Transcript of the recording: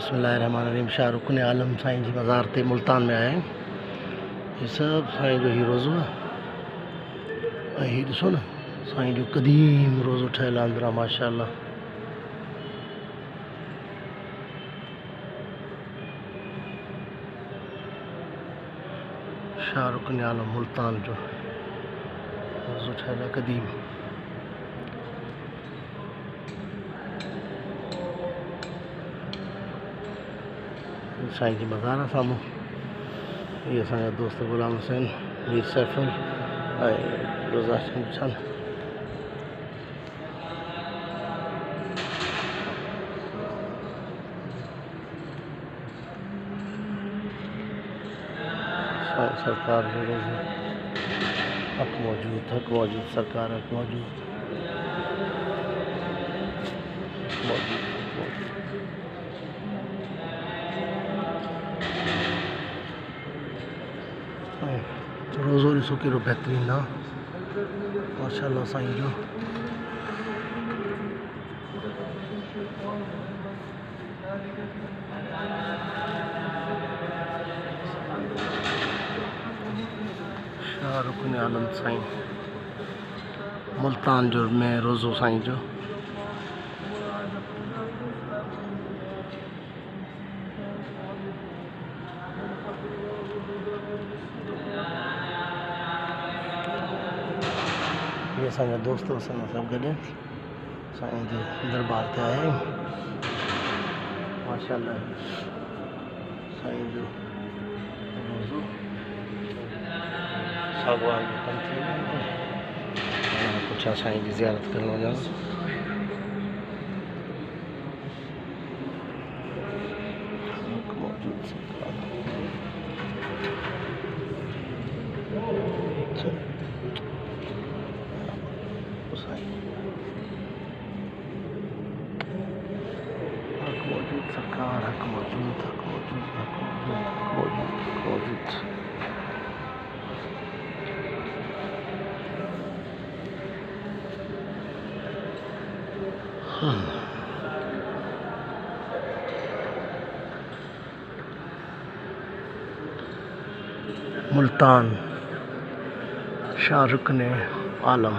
बिस्मिल्लाहिर्रहमानिर्रहीम। शाहरुख ने आलम साईं जी मज़ार ते मुल्तान में आया आहियूं। ये सब साईं जो ही रोज़ो आहे। ऐं हीउ ॾिसो न साईं जो क़दीम रोज़ो ठहियलु आहे अंदरां माशाअल्लाह। शाहरुख ने आलम मुल्तान जो रोज़ो ठहियलु आहे क़दीम। साईं जी मज़ार आहे साम्हूं। ये असांजा दोस्त गुलाम हुसैन, मीर सैफुल ऐं रोज़ा चंद। साईं सरकार जो रोज़ो हक़ मौजूद सरकार हक़ मौजूद रोज़ो ॾिसो कहिड़ो बहितरीनु आहे माशाअल्लाह साईं जो। शाहरुख ने आलम साईं मुल्तान जो में रोज़ो साईं जो। ये असांजा दोस्त असां सभु गॾु साईं जे दरबार ते आया आहियूं माशाअल्लाह। साईं जो रोज़ो सागवान जो कमु थी वियो। पुछा साईं जी ज़ियारत करणु वञा। सरकार हक़ मौजूद मुल्तान शाहरुख ने आलम।